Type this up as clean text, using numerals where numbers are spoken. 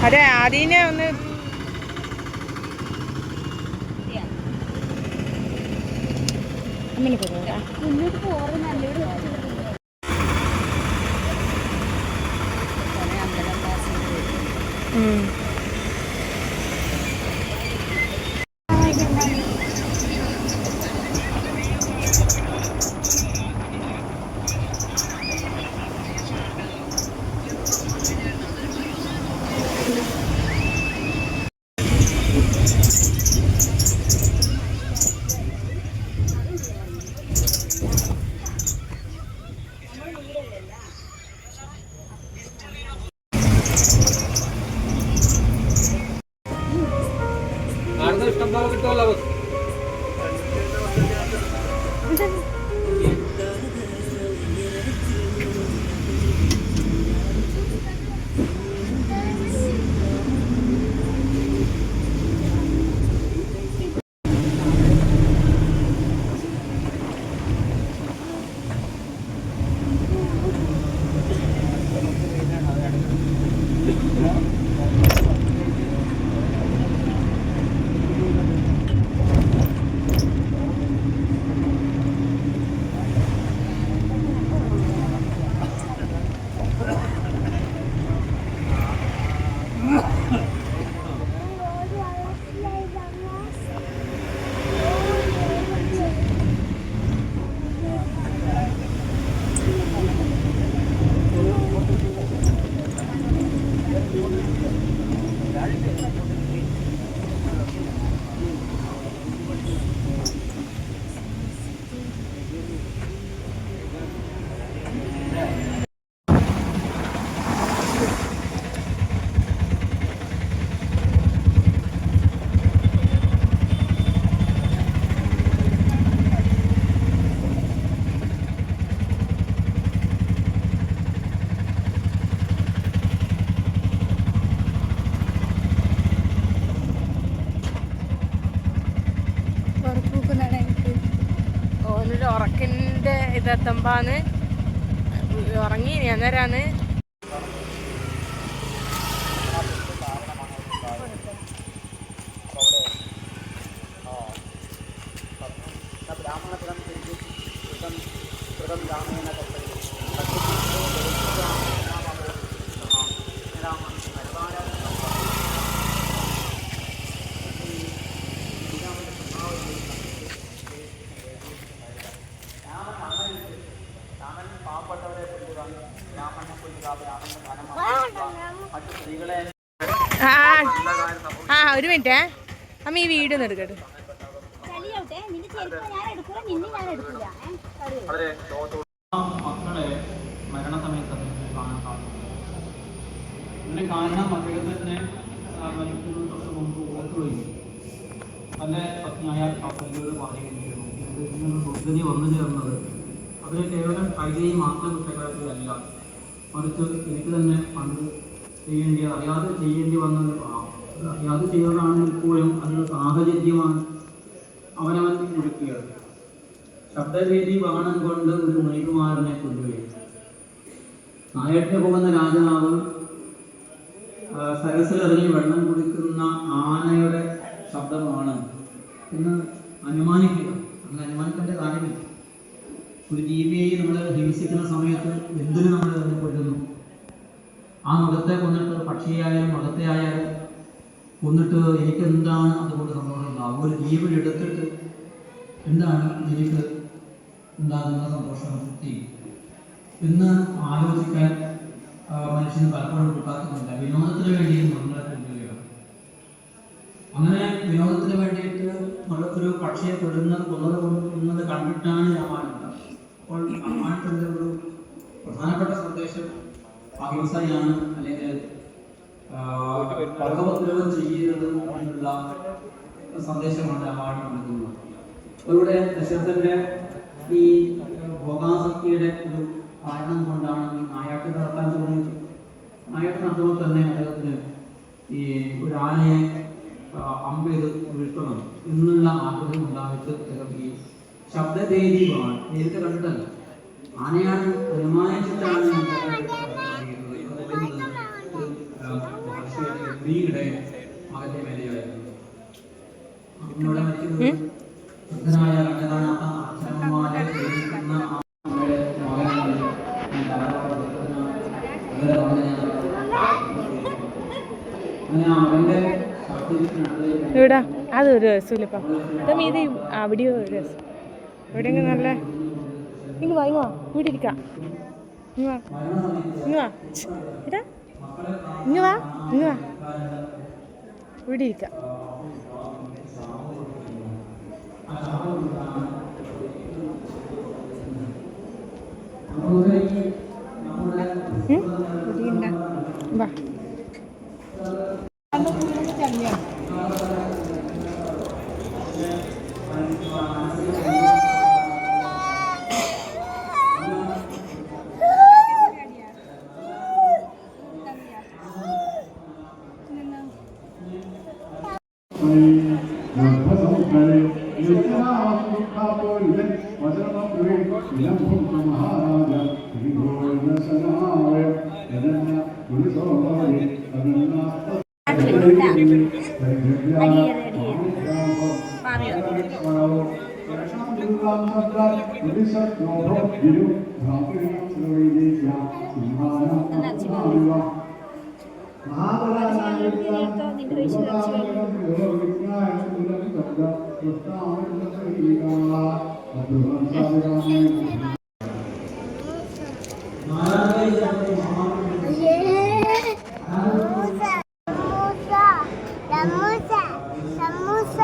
അതെ ആദ്യനെ ഒന്ന് മുന്നോട്ട് പോകാറ് നല്ലൊരു ഉറക്കിൻ്റെ ഇതെത്തുമ്പാന്ന് ഉറങ്ങി അന്നേരാണ് ഒരു മിനിറ്റേ അമ്മ ഈ വീഡിയോ ഒന്ന് എടുക്കട്ടെ. മക്കളെ മരണസമയത്ത് കാണാൻ സാധിക്കും. ഇതിന് കാരണം അദ്ദേഹത്തിന് തൊട്ട് മുമ്പ് ഓർക്കുകയും പല പത്നിയായ കപ്പലുകൾ പറയുകയും ഇങ്ങനൊരു ദുർഗതി വന്നു ചേർന്നത് അതിന് കേവലം കൈകൈ മാത്രം കുറ്റക്കാരത്തിലല്ല, മറിച്ച് എനിക്ക് തന്നെ പണ്ട് അറിയാതെ ചെയ്യേണ്ടി വന്നത് അറിയാതെ ചെയ്തതാണെങ്കിൽ പോലും അതൊരു സാഹചര്യമാണ് അവനവൻ ഒരുക്കിയത്. ശബ്ദരീതി വാണം കൊണ്ട് ഒരു മണികുമാരനെ കൊല്ലുകയും നായട്ടിന് പോകുന്ന രാജാവ് സരസിലിറങ്ങി വെള്ളം കുടിക്കുന്ന ആനയുടെ ശബ്ദമാണ് എന്ന് അനുമാനിക്കുക. അങ്ങനെ അനുമാനിക്കേണ്ട കാര്യമില്ല. ഒരു ജീവിയെ നമ്മൾ ഹിംസിക്കുന്ന സമയത്ത് എന്തിനു നമ്മൾ അതിനെ കൊല്ലുന്നു? ആ മൃഗത്തെ കൊന്നിട്ട്, പക്ഷിയായാലും മൃഗത്തെ ആയാലും കൊന്നിട്ട് എനിക്ക് എന്താണ് അതുകൊണ്ട് സന്തോഷമുണ്ടാകും? ഒരു ജീവൻ എടുത്തിട്ട് എന്താണ് എനിക്ക് ഉണ്ടാകുന്ന സന്തോഷം തൃപ്തി എന്ന് ആലോചിക്കാൻ മനുഷ്യന് പലപ്പോഴും കിട്ടാത്തതുണ്ട്. വിനോദത്തിന് വേണ്ടിയും നമ്മളെ കൊല്ലുകയാണ്. അങ്ങനെ വിനോദത്തിന് വേണ്ടിയിട്ട് ഒരു പക്ഷിയെ കൊല്ലുന്നത് കണ്ടിട്ടാണ് രാമായണം. അപ്പോൾ രാമായണത്തിൻ്റെ ഒരു പ്രധാനപ്പെട്ട സന്ദേശം അഹിംസയാണ്, അല്ലെങ്കിൽ ഭഗവദ്രോഹം ചെയ്യരുത് എന്നുള്ള സന്ദേശമാണ് രാമായണം നൽകുന്നത്. അവരുടെ ദശരഥന്റെ ഈ ഭോഗാസക്തിയുടെ ഒരു കാരണം കൊണ്ടാണ് ഈ നായാട്ട് നടത്താൻ തോന്നിയത്. നായാട്ട് നടത്തുമ്പോൾ തന്നെ അദ്ദേഹത്തിന് ഈ ഒരു ആനയെ അമ്പ് ചെയ്ത് വീഴ്ത്തണം എന്നുള്ള ആഗ്രഹം ഉണ്ടായിട്ട് അദ്ദേഹം ഈ ശബ്ദദേവീമാണ് നേരിട്ട് കണ്ടിട്ടല്ല, ആനയാണ് അനുമാനിച്ചിട്ടാണ് ഗംഭീരുടെ മകന്റെ മേലെയായിരുന്നു. അവിടെ മറ്റൊരു വൃദ്ധനായ കണ്ണുകാണാത്ത അച്ഛനമ്മമാരെ സേവിക്കുന്ന അമ്മയുടെ മകനാണ് അങ്ങനെ അവന്റെ ഇവിടെ അതൊരു രസമില്ലപ്പാ. ഇത് അവിടെയോ ഒരു രസം. എവിടെയെങ്കിലും നല്ല ഇങ്ങ് വാ, ഇങ്ങ് വാ, ഇവിടെ ഇരിക്കാം. ഇങ്ങ് വാ, ഇങ്ങ് വാ, ഇടാ, ഇങ്ങ് വാ, ഇങ്ങ് വാ, ഇവിടെ ഇരിക്കാം. വാ സമൂസ